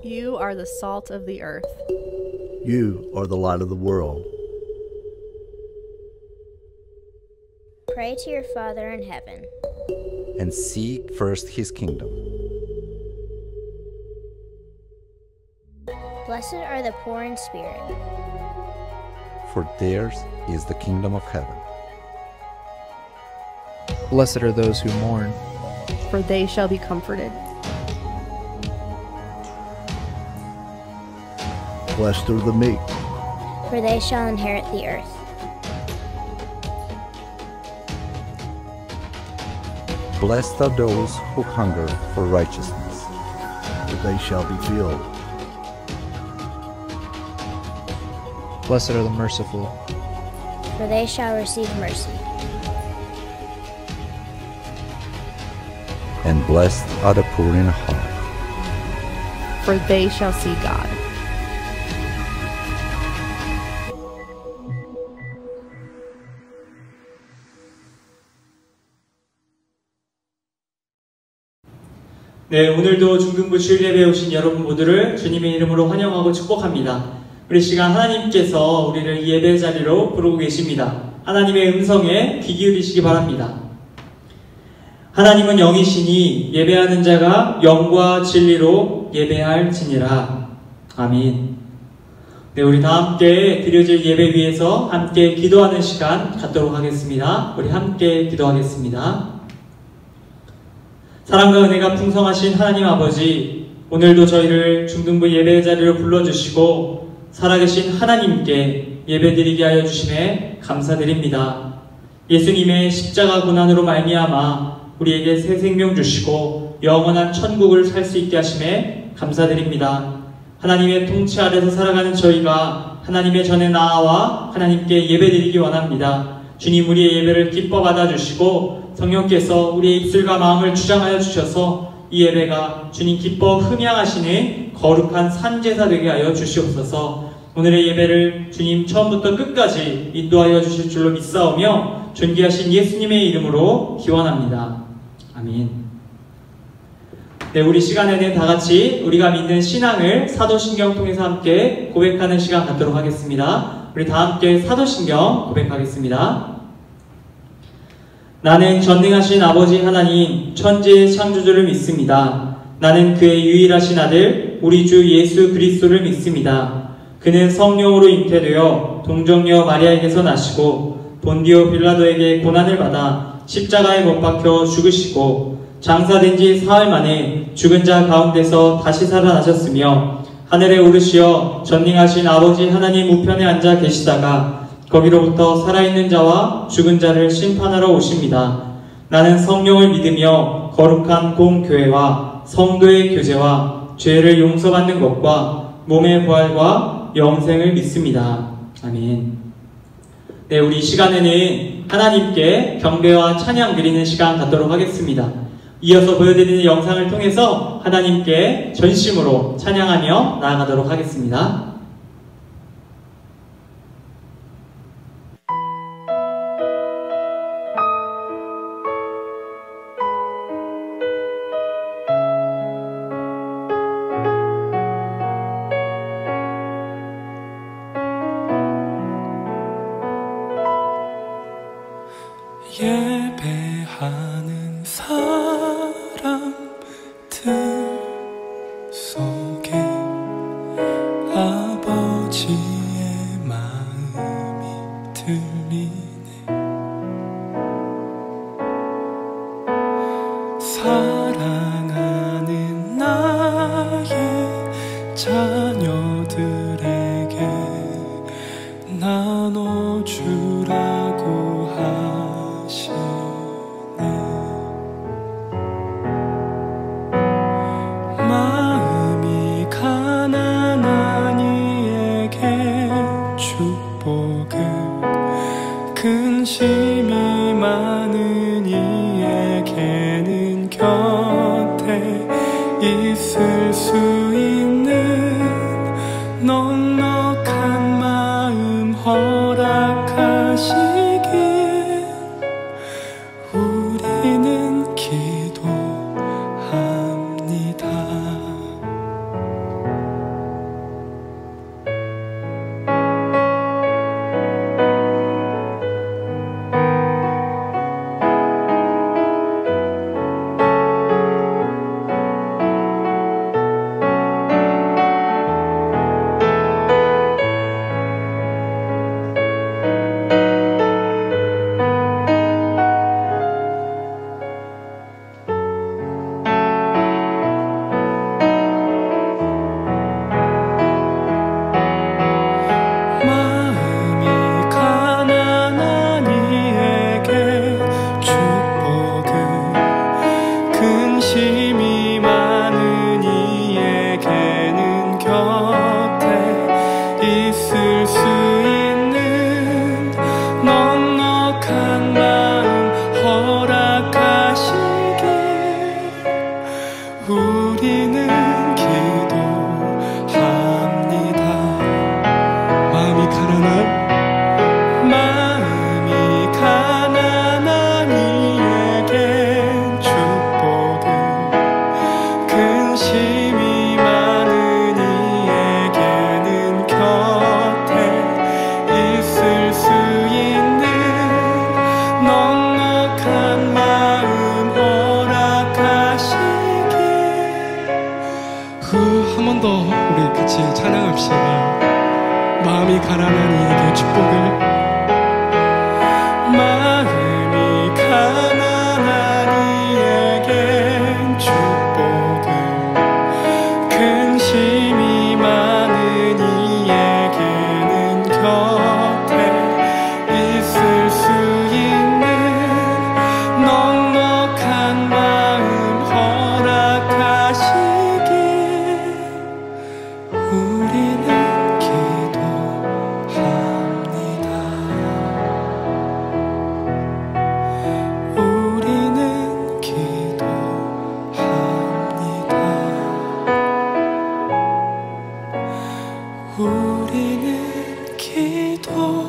You are the salt of the earth. You are the light of the world. Pray to your Father in heaven. And seek first his kingdom. Blessed are the poor in spirit, For theirs is the kingdom of heaven. Blessed are those who mourn, For they shall be comforted. Blessed are the meek, for they shall inherit the earth. Blessed are those who hunger for righteousness, for they shall be filled. blessed are the merciful, For they shall receive mercy. and blessed are the poor in heart, For they shall see God. 네, 오늘도 중등부 주일예배에 오신 여러분 모두를 주님의 이름으로 환영하고 축복합니다. 우리 시간 하나님께서 우리를 이 예배 자리로 부르고 계십니다. 하나님의 음성에 귀 기울이시기 바랍니다. 하나님은 영이시니 예배하는 자가 영과 진리로 예배할지니라. 아멘. 네, 우리 다 함께 드려질 예배 위해서 함께 기도하는 시간 갖도록 하겠습니다. 우리 함께 기도하겠습니다. 사랑과 은혜가 풍성하신 하나님 아버지, 오늘도 저희를 중등부 예배 자리로 불러주시고 살아계신 하나님께 예배드리게 하여 주심에 감사드립니다. 예수님의 십자가 고난으로 말미암아 우리에게 새 생명 주시고 영원한 천국을 살 수 있게 하심에 감사드립니다. 하나님의 통치 아래서 살아가는 저희가 하나님의 전에 나아와 하나님께 예배드리기 원합니다. 주님, 우리의 예배를 기뻐 받아주시고 성령께서 우리의 입술과 마음을 주장하여 주셔서 이 예배가 주님 기뻐 흠양하시는 거룩한 산제사 되게 하여 주시옵소서. 오늘의 예배를 주님 처음부터 끝까지 인도하여 주실 줄로 믿사오며 존귀하신 예수님의 이름으로 기원합니다. 아멘. 네, 우리 시간에는 다 같이 우리가 믿는 신앙을 사도신경 통해서 함께 고백하는 시간 갖도록 하겠습니다. 우리 다 함께 사도신경 고백하겠습니다. 나는 전능하신 아버지 하나님 천지의 창조주를 믿습니다. 나는 그의 유일하신 아들 우리 주 예수 그리스도를 믿습니다. 그는 성령으로 잉태되어 동정녀 마리아에게서 나시고 본디오 빌라도에게 고난을 받아 십자가에 못 박혀 죽으시고 장사된 지 사흘 만에 죽은 자 가운데서 다시 살아나셨으며 하늘에 오르시어 전능하신 아버지 하나님 우편에 앉아 계시다가 거기로부터 살아있는 자와 죽은 자를 심판하러 오십니다. 나는 성령을 믿으며 거룩한 공교회와 성도의 교제와 죄를 용서받는 것과 몸의 부활과 영생을 믿습니다. 아멘. 네, 우리 이 시간에는 하나님께 경배와 찬양 드리는 시간 갖도록 하겠습니다. 이어서 보여드리는 영상을 통해서 하나님께 전심으로 찬양하며 나아가도록 하겠습니다. 예배하는 사람들 속에 아버지의 마음이 들리네. 사랑하는 나의 자녀들에게 나눠주라고 하시네. 마음이 가난한 이에게 축복을, 근심이 많은 이에게는 곁에 있을 수 있는 넉넉한 마음 허락하시길 우리는 기도합니다. 있을 수 있는 넉넉한 마음 허락하시길 우리는 기도합니다. 마음이 가난한 이에겐 축복을, 근심이 많은 이에게는 곁에 있을 수 있는 넉넉한 마음 허락하시길. 한 번 더 우리 같이 찬양합시다. 마음이 가난한 이에게 축복을, 마음이 가난한 이에겐 축복을, 근심이 많은 이에게는 곁에 있을 수 있는 넉넉한 마음 허락하시길 우리는 기도합니다. 우리는 기도합니다. 우리는 기도합니다.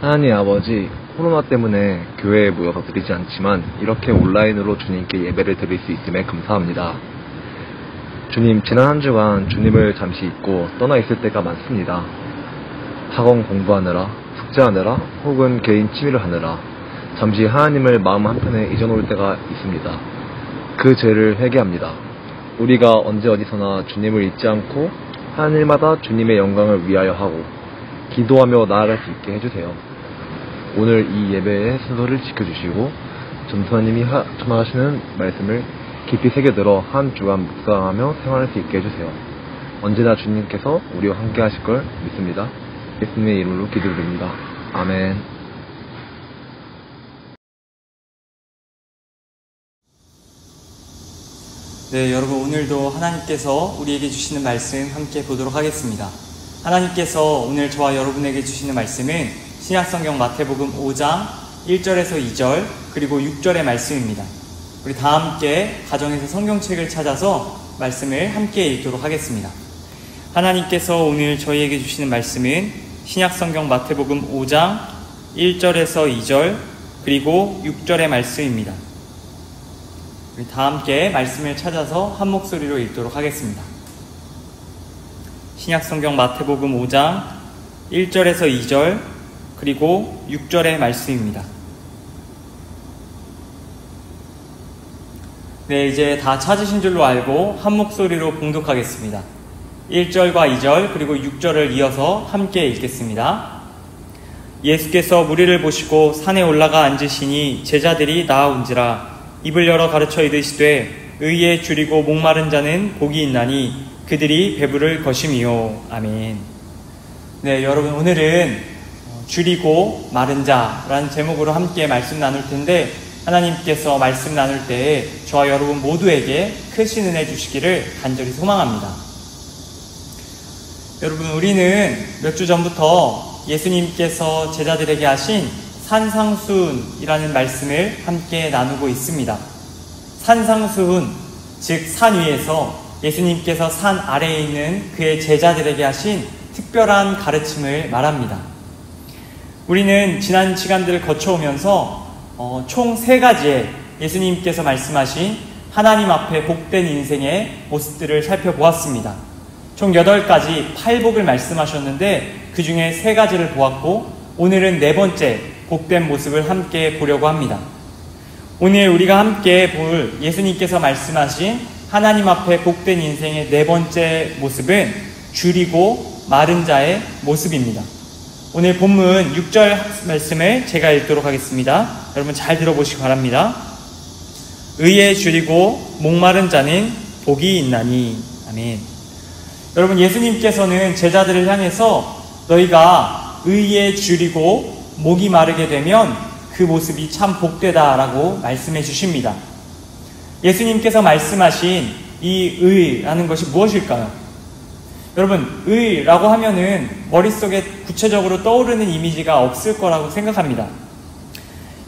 하나님 아버지, 코로나 때문에 교회에 모여서 드리지 않지만 이렇게 온라인으로 주님께 예배를 드릴 수 있음에 감사합니다. 주님, 지난 한 주간 주님을 잠시 잊고 떠나 있을 때가 많습니다. 학원 공부하느라, 숙제하느라, 혹은 개인 취미를 하느라 잠시 하나님을 마음 한편에 잊어놓을 때가 있습니다. 그 죄를 회개합니다. 우리가 언제 어디서나 주님을 잊지 않고 하늘마다 주님의 영광을 위하여 하고 기도하며 나아갈 수 있게 해주세요. 오늘 이 예배의 순서를 지켜주시고 전도사님이 전하시는 말씀을 깊이 새겨들어 한 주간 묵상하며 생활할 수 있게 해주세요. 언제나 주님께서 우리와 함께 하실 걸 믿습니다. 예수님의 이름으로 기도드립니다. 아멘. 네, 여러분, 오늘도 하나님께서 우리에게 주시는 말씀 함께 보도록 하겠습니다. 하나님께서 오늘 저와 여러분에게 주시는 말씀은 신약성경 마태복음 5장 1절에서 2절 그리고 6절의 말씀입니다. 우리 다 함께 가정에서 성경책을 찾아서 말씀을 함께 읽도록 하겠습니다. 하나님께서 오늘 저희에게 주시는 말씀은 신약성경 마태복음 5장 1절에서 2절 그리고 6절의 말씀입니다. 우리 다 함께 말씀을 찾아서 한 목소리로 읽도록 하겠습니다. 신약성경 마태복음 5장 1절에서 2절 그리고 6절의 말씀입니다. 네, 이제 다 찾으신 줄로 알고 한 목소리로 봉독하겠습니다. 1절과 2절 그리고 6절을 이어서 함께 읽겠습니다. 예수께서 무리를 보시고 산에 올라가 앉으시니 제자들이 나아온지라. 입을 열어 가르쳐 이르시되 의에 줄이고 목마른 자는 복이 있나니 그들이 배부를 것임이요. 아멘. 네, 여러분, 오늘은 줄이고 마른 자라는 제목으로 함께 말씀 나눌 텐데, 하나님께서 말씀 나눌 때에 저와 여러분 모두에게 크신 은혜 주시기를 간절히 소망합니다. 여러분, 우리는 몇 주 전부터 예수님께서 제자들에게 하신 산상수훈이라는 말씀을 함께 나누고 있습니다. 산상수훈, 즉 산 위에서 예수님께서 산 아래에 있는 그의 제자들에게 하신 특별한 가르침을 말합니다. 우리는 지난 시간들을 거쳐오면서 총 3가지의 예수님께서 말씀하신 하나님 앞에 복된 인생의 모습들을 살펴보았습니다. 총 8가지 팔복을 말씀하셨는데 그 중에 3가지를 보았고, 오늘은 4번째 복된 모습을 함께 보려고 합니다. 오늘 우리가 함께 볼 예수님께서 말씀하신 하나님 앞에 복된 인생의 4번째 모습은 줄이고 마른 자의 모습입니다. 오늘 본문 6절 말씀을 제가 읽도록 하겠습니다. 여러분 잘 들어보시기 바랍니다. 의에 줄이고 목마른 자는 복이 있나니. 아멘. 여러분, 예수님께서는 제자들을 향해서 너희가 의에 줄이고 목이 마르게 되면 그 모습이 참 복되다라고 말씀해 주십니다. 예수님께서 말씀하신 이 의라는 것이 무엇일까요? 여러분, 의라고 하면은 머릿속에 구체적으로 떠오르는 이미지가 없을 거라고 생각합니다.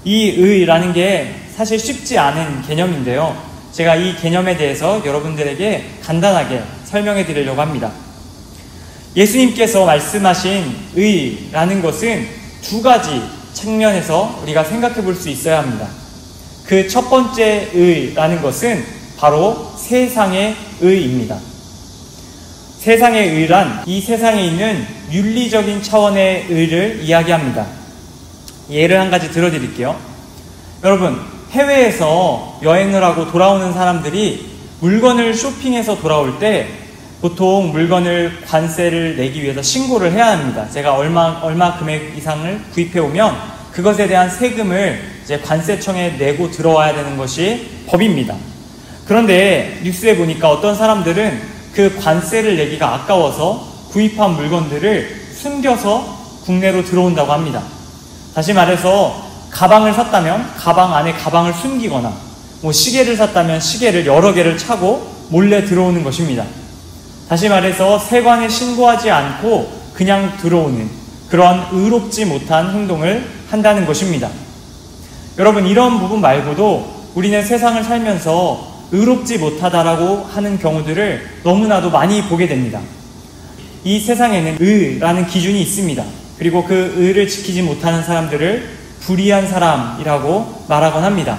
이 의라는 게 사실 쉽지 않은 개념인데요. 제가 이 개념에 대해서 여러분들에게 간단하게 설명해 드리려고 합니다. 예수님께서 말씀하신 의라는 것은 두 가지 측면에서 우리가 생각해 볼 수 있어야 합니다. 그 첫 번째 의라는 것은 바로 세상의 의입니다. 세상의 의란 이 세상에 있는 윤리적인 차원의 의를 이야기합니다. 예를 한 가지 들어드릴게요. 여러분, 해외에서 여행을 하고 돌아오는 사람들이 물건을 쇼핑해서 돌아올 때 보통 물건을 관세를 내기 위해서 신고를 해야 합니다. 제가 얼마 금액 이상을 구입해 오면 그것에 대한 세금을 이제 관세청에 내고 들어와야 되는 것이 법입니다. 그런데 뉴스에 보니까 어떤 사람들은 그 관세를 내기가 아까워서 구입한 물건들을 숨겨서 국내로 들어온다고 합니다. 다시 말해서 가방을 샀다면 가방 안에 가방을 숨기거나 시계를 샀다면 시계를 여러 개를 차고 몰래 들어오는 것입니다. 다시 말해서 세관에 신고하지 않고 그냥 들어오는 그런 의롭지 못한 행동을 한다는 것입니다. 여러분, 이런 부분 말고도 우리는 세상을 살면서 의롭지 못하다라고 하는 경우들을 너무나도 많이 보게 됩니다. 이 세상에는 의라는 기준이 있습니다. 그리고 그 의를 지키지 못하는 사람들을 불의한 사람이라고 말하곤 합니다.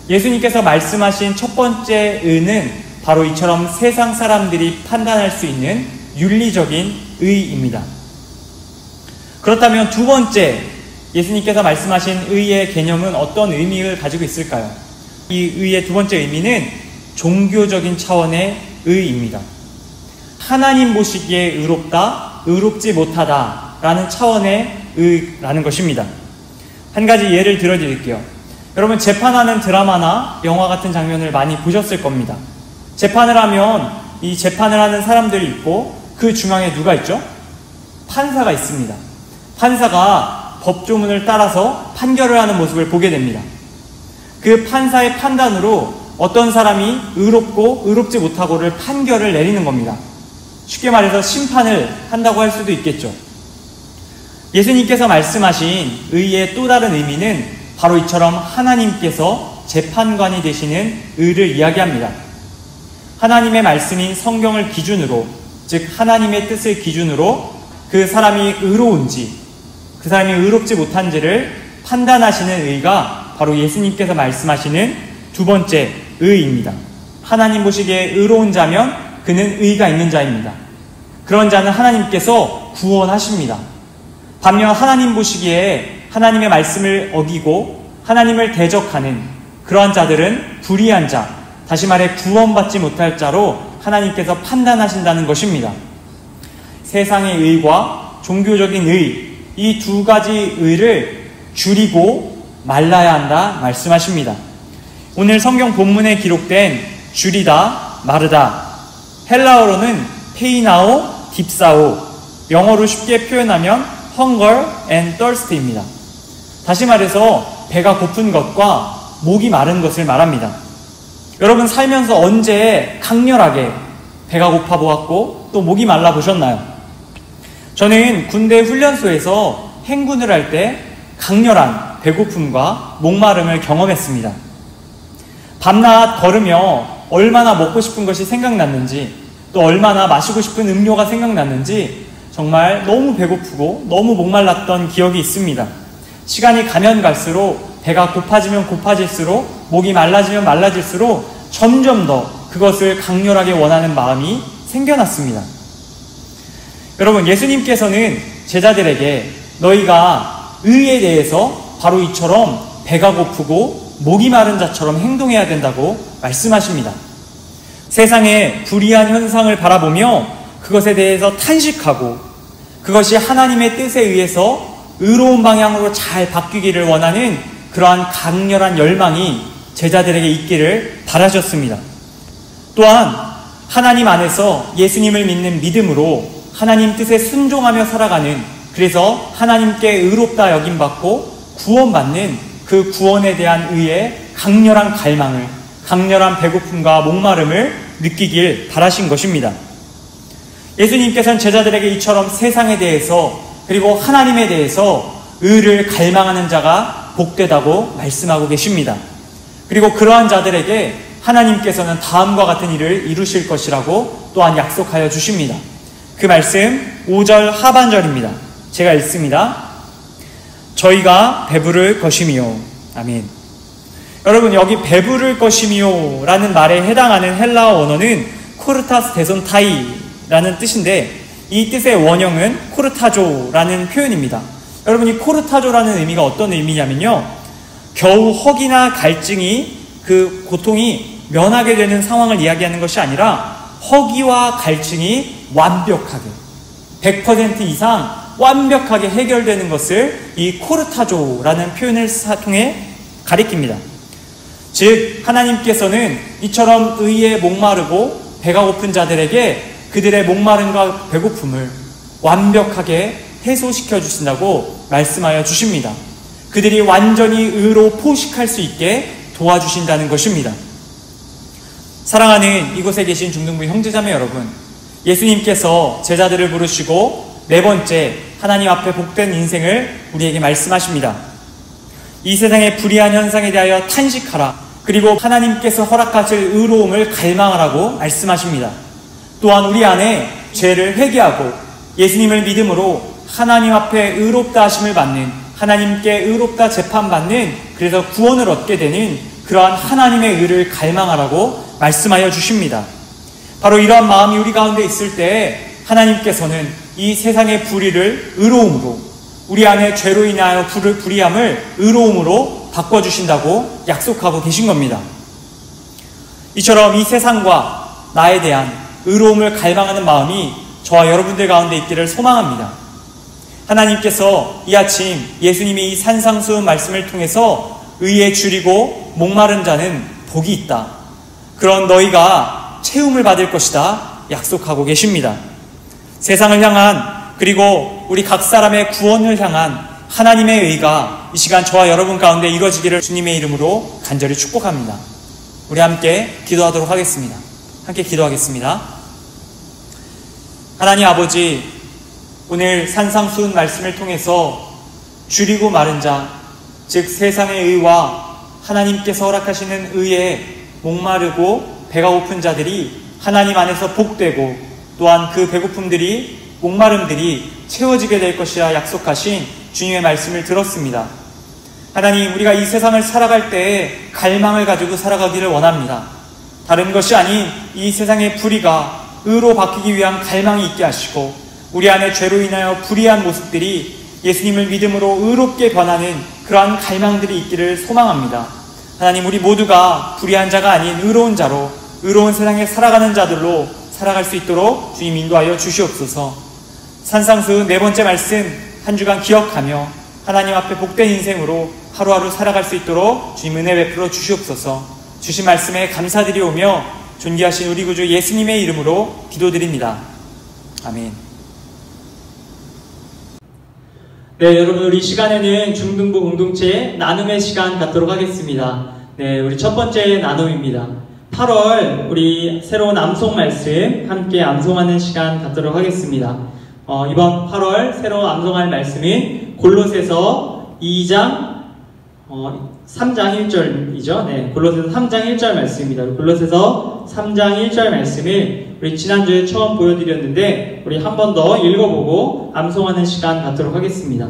예수님께서 말씀하신 첫 번째 의는 바로 이처럼 세상 사람들이 판단할 수 있는 윤리적인 의입니다. 그렇다면 두 번째, 예수님께서 말씀하신 의의 개념은 어떤 의미를 가지고 있을까요? 이 의의 두 번째 의미는 종교적인 차원의 의입니다. 하나님 보시기에 의롭다, 의롭지 못하다 라는 차원의 의라는 것입니다. 한 가지 예를 들어드릴게요. 여러분, 재판하는 드라마나 영화 같은 장면을 많이 보셨을 겁니다. 재판을 하면 이 재판을 하는 사람들이 있고 그 중앙에 누가 있죠? 판사가 있습니다. 판사가 법조문을 따라서 판결을 하는 모습을 보게 됩니다. 그 판사의 판단으로 어떤 사람이 의롭고 의롭지 못하고를 판결을 내리는 겁니다. 쉽게 말해서 심판을 한다고 할 수도 있겠죠. 예수님께서 말씀하신 의의 또 다른 의미는 바로 이처럼 하나님께서 재판관이 되시는 의를 이야기합니다. 하나님의 말씀인 성경을 기준으로, 즉 하나님의 뜻을 기준으로 그 사람이 의로운지, 그 사람이 의롭지 못한지를 판단하시는 의가 바로 예수님께서 말씀하시는 두 번째 의입니다. 하나님 보시기에 의로운 자면 그는 의가 있는 자입니다. 그런 자는 하나님께서 구원하십니다. 반면 하나님 보시기에 하나님의 말씀을 어기고 하나님을 대적하는 그러한 자들은 불의한 자, 다시 말해 구원받지 못할 자로 하나님께서 판단하신다는 것입니다. 세상의 의와 종교적인 의, 이 두 가지 의를 줄이고 말라야 한다 말씀하십니다. 오늘 성경 본문에 기록된 줄이다, 마르다, 헬라어로는 페이나오, 딥사오, 영어로 쉽게 표현하면 hunger and thirst입니다. 다시 말해서 배가 고픈 것과 목이 마른 것을 말합니다. 여러분, 살면서 언제 강렬하게 배가 고파 보았고 또 목이 말라 보셨나요? 저는 군대 훈련소에서 행군을 할 때 강렬한 배고픔과 목마름을 경험했습니다. 밤낮 걸으며 얼마나 먹고 싶은 것이 생각났는지, 또 얼마나 마시고 싶은 음료가 생각났는지 정말 너무 배고프고 너무 목말랐던 기억이 있습니다. 시간이 가면 갈수록 배가 고파지면 고파질수록 목이 말라지면 말라질수록 점점 더 그것을 강렬하게 원하는 마음이 생겨났습니다. 여러분, 예수님께서는 제자들에게 너희가 의에 대해서 바로 이처럼 배가 고프고 목이 마른 자처럼 행동해야 된다고 말씀하십니다. 세상의 불의한 현상을 바라보며 그것에 대해서 탄식하고 그것이 하나님의 뜻에 의해서 의로운 방향으로 잘 바뀌기를 원하는 그러한 강렬한 열망이 제자들에게 있기를 바라셨습니다. 또한 하나님 안에서 예수님을 믿는 믿음으로 하나님 뜻에 순종하며 살아가는, 그래서 하나님께 의롭다 여김받고 구원받는 그 구원에 대한 의의 강렬한 갈망을, 강렬한 배고픔과 목마름을 느끼길 바라신 것입니다. 예수님께서는 제자들에게 이처럼 세상에 대해서 그리고 하나님에 대해서 의를 갈망하는 자가 복되다고 말씀하고 계십니다. 그리고 그러한 자들에게 하나님께서는 다음과 같은 일을 이루실 것이라고 또한 약속하여 주십니다. 그 말씀 5절 하반절입니다. 제가 읽습니다. 저희가 배부를 것이미요. 아멘. 여러분, 여기 배부를 것이미요 라는 말에 해당하는 헬라어 원어는 코르타스 데손타이라는 뜻인데, 이 뜻의 원형은 코르타조라는 표현입니다. 여러분, 이 코르타조라는 의미가 어떤 의미냐면요, 겨우 허기나 갈증이, 그 고통이 면하게 되는 상황을 이야기하는 것이 아니라 허기와 갈증이 완벽하게 100% 이상 완벽하게 해결되는 것을 이 코르타조라는 표현을 통해 가리킵니다. 즉, 하나님께서는 이처럼 의에 목마르고 배가 고픈 자들에게 그들의 목마름과 배고픔을 완벽하게 해소시켜 주신다고 말씀하여 주십니다. 그들이 완전히 의로 포식할 수 있게 도와주신다는 것입니다. 사랑하는 이곳에 계신 중등부 형제자매 여러분, 예수님께서 제자들을 부르시고 네 번째 하나님 앞에 복된 인생을 우리에게 말씀하십니다. 이 세상의 불의한 현상에 대하여 탄식하라. 그리고 하나님께서 허락하실 의로움을 갈망하라고 말씀하십니다. 또한 우리 안에 죄를 회개하고 예수님을 믿음으로 하나님 앞에 의롭다 하심을 받는, 하나님께 의롭다 재판받는, 그래서 구원을 얻게 되는 그러한 하나님의 의를 갈망하라고 말씀하여 주십니다. 바로 이러한 마음이 우리 가운데 있을 때 하나님께서는 이 세상의 불의를 의로움으로, 우리 안에 죄로 인하여 불의함을 의로움으로 바꿔주신다고 약속하고 계신 겁니다. 이처럼 이 세상과 나에 대한 의로움을 갈망하는 마음이 저와 여러분들 가운데 있기를 소망합니다. 하나님께서 이 아침 예수님이 이 산상수훈 말씀을 통해서 의에 줄이고 목마른 자는 복이 있다, 그런 너희가 채움을 받을 것이다 약속하고 계십니다. 세상을 향한, 그리고 우리 각 사람의 구원을 향한 하나님의 의가 이 시간 저와 여러분 가운데 이루어지기를 주님의 이름으로 간절히 축복합니다. 우리 함께 기도하도록 하겠습니다. 함께 기도하겠습니다. 하나님 아버지, 오늘 산상수훈 말씀을 통해서 줄이고 마른 자, 즉 세상의 의와 하나님께서 허락하시는 의에 목마르고 배가 고픈 자들이 하나님 안에서 복되고, 또한 그 배고픔들이, 목마름들이 채워지게 될 것이라 약속하신 주님의 말씀을 들었습니다. 하나님, 우리가 이 세상을 살아갈 때에 갈망을 가지고 살아가기를 원합니다. 다른 것이 아닌 이 세상의 불의가 의로 바뀌기 위한 갈망이 있게 하시고, 우리 안에 죄로 인하여 불의한 모습들이 예수님을 믿음으로 의롭게 변하는 그러한 갈망들이 있기를 소망합니다. 하나님, 우리 모두가 불의한 자가 아닌 의로운 자로, 의로운 세상에 살아가는 자들로 살아갈 수 있도록 주님 인도하여 주시옵소서. 산상수훈 네 번째 말씀 한 주간 기억하며 하나님 앞에 복된 인생으로 하루하루 살아갈 수 있도록 주님 은혜 베풀어 주시옵소서. 주신 말씀에 감사드리오며 존귀하신 우리 구주 예수님의 이름으로 기도드립니다. 아멘. 네, 여러분, 우리 시간에는 중등부 공동체 나눔의 시간 갖도록 하겠습니다. 네, 우리 첫 번째 나눔입니다. 8월 우리 새로운 암송 말씀 함께 암송하는 시간 갖도록 하겠습니다. 이번 8월 새로 암송할 말씀은 골로새서 2장 3장 1절이죠. 네, 골로새서 3장 1절 말씀입니다. 골로새서 3장 1절 말씀을 우리 지난주에 처음 보여드렸는데 우리 한 번 더 읽어보고 암송하는 시간 갖도록 하겠습니다.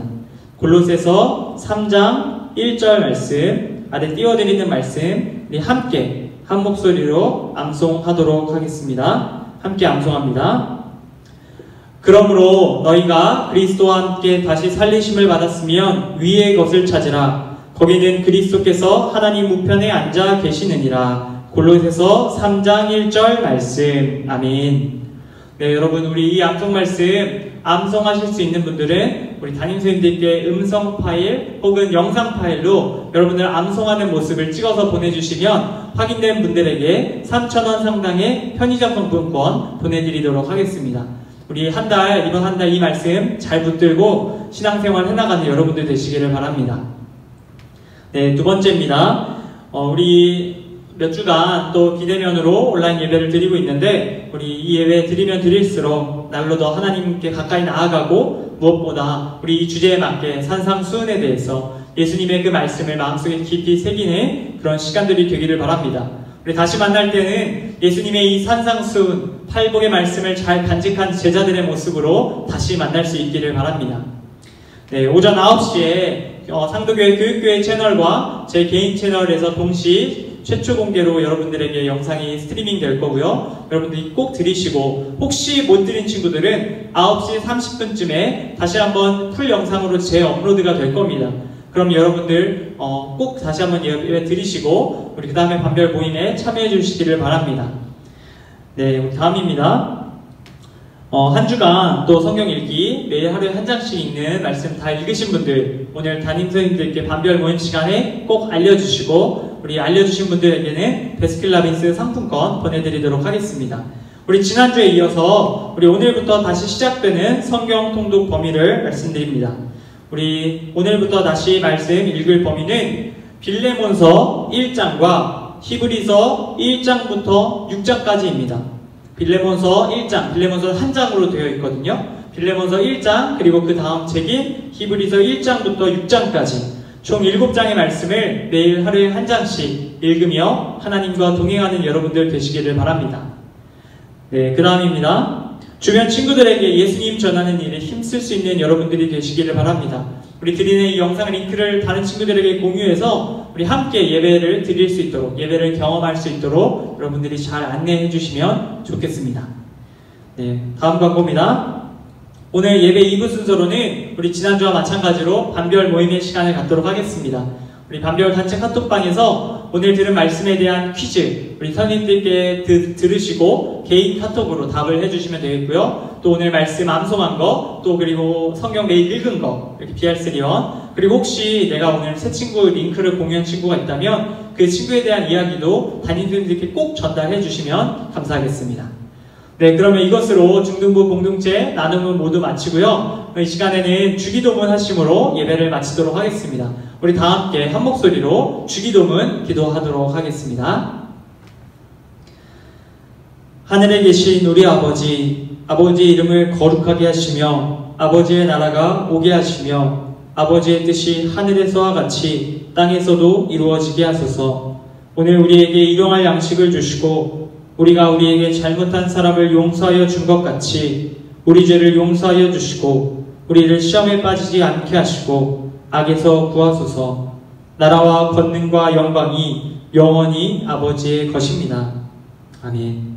골로새서 3장 1절 말씀, 아래 띄워드리는 말씀 우리 함께 한 목소리로 암송하도록 하겠습니다. 함께 암송합니다. 그러므로 너희가 그리스도와 함께 다시 살리심을 받았으면 위의 것을 찾으라. 거기는 그리스도께서 하나님 우편에 앉아 계시느니라. 골로새서 3장 1절 말씀. 아멘. 네, 여러분, 우리 이 암송 말씀 암송하실 수 있는 분들은 우리 담임선생님들께 음성 파일 혹은 영상 파일로 여러분들 암송하는 모습을 찍어서 보내주시면 확인된 분들에게 3,000원 상당의 편의점 상품권 보내드리도록 하겠습니다. 우리 이번 한 달 이 말씀 잘 붙들고 신앙생활 해나가는 여러분들 되시기를 바랍니다. 네, 두 번째입니다. 우리 몇 주간 또 비대면으로 온라인 예배를 드리고 있는데 우리 이 예배 드리면 드릴수록 날로 더 하나님께 가까이 나아가고 무엇보다 우리 이 주제에 맞게 산상수훈에 대해서 예수님의 그 말씀을 마음속에 깊이 새기는 그런 시간들이 되기를 바랍니다. 우리 다시 만날 때는 예수님의 이 산상수훈, 팔복의 말씀을 잘 간직한 제자들의 모습으로 다시 만날 수 있기를 바랍니다. 네, 오전 9시에 상도교회 교육교회 채널과 제 개인 채널에서 동시 최초 공개로 여러분들에게 영상이 스트리밍 될 거고요. 여러분들이 꼭 들으시고 혹시 못 들은 친구들은 9시 30분쯤에 다시 한번 풀 영상으로 재업로드가 될 겁니다. 그럼 여러분들 꼭 다시 한번 예배 들으시고 우리 그 다음에 반별 모임에 참여해 주시기를 바랍니다. 네, 우리 다음입니다. 한 주간 또 성경 읽기 매일 하루에 한 장씩 읽는 말씀 다 읽으신 분들 오늘 담임선생님들께 반별 모임 시간에 꼭 알려주시고 우리 알려주신 분들에게는 베스킨라빈스 상품권 보내드리도록 하겠습니다. 우리 지난주에 이어서 우리 오늘부터 다시 시작되는 성경 통독 범위를 말씀드립니다. 우리 오늘부터 다시 말씀 읽을 범위는 빌레몬서 1장과 히브리서 1장부터 6장까지입니다. 빌레몬서 1장, 빌레몬서 한 장으로 되어 있거든요. 빌레몬서 1장, 그리고 그 다음 책인 히브리서 1장부터 6장까지 총 7장의 말씀을 매일 하루에 한 장씩 읽으며 하나님과 동행하는 여러분들 되시기를 바랍니다. 네, 그 다음입니다. 주변 친구들에게 예수님 전하는 일에 힘쓸 수 있는 여러분들이 되시기를 바랍니다. 우리 드리는 이 영상 링크를 다른 친구들에게 공유해서 우리 함께 예배를 드릴 수 있도록, 예배를 경험할 수 있도록 여러분들이 잘 안내해 주시면 좋겠습니다. 네, 다음 광고입니다. 오늘 예배 2부 순서로는 우리 지난주와 마찬가지로 반별 모임의 시간을 갖도록 하겠습니다. 우리 반별 단체 카톡방에서 오늘 들은 말씀에 대한 퀴즈 우리 선생님들께 들으시고 개인 카톡으로 답을 해주시면 되겠고요. 또 오늘 말씀 암송한 거, 또 그리고 성경 매일 읽은 거, 이렇게 BR3원, 그리고 혹시 내가 오늘 새 친구 링크를 공유한 친구가 있다면 그 친구에 대한 이야기도 담임선생님들께 꼭 전달해 주시면 감사하겠습니다. 네, 그러면 이것으로 중등부 공동체 나눔은 모두 마치고요. 이 시간에는 주기도문 하심으로 예배를 마치도록 하겠습니다. 우리 다 함께 한 목소리로 주기도문 기도하도록 하겠습니다. 하늘에 계신 우리 아버지, 아버지의 이름을 거룩하게 하시며 아버지의 나라가 오게 하시며 아버지의 뜻이 하늘에서와 같이 땅에서도 이루어지게 하소서. 오늘 우리에게 일용할 양식을 주시고 우리가 우리에게 잘못한 사람을 용서하여 준 것 같이 우리 죄를 용서하여 주시고 우리를 시험에 빠지지 않게 하시고 악에서 구하소서. 나라와 권능과 영광이 영원히 아버지의 것입니다. 아멘.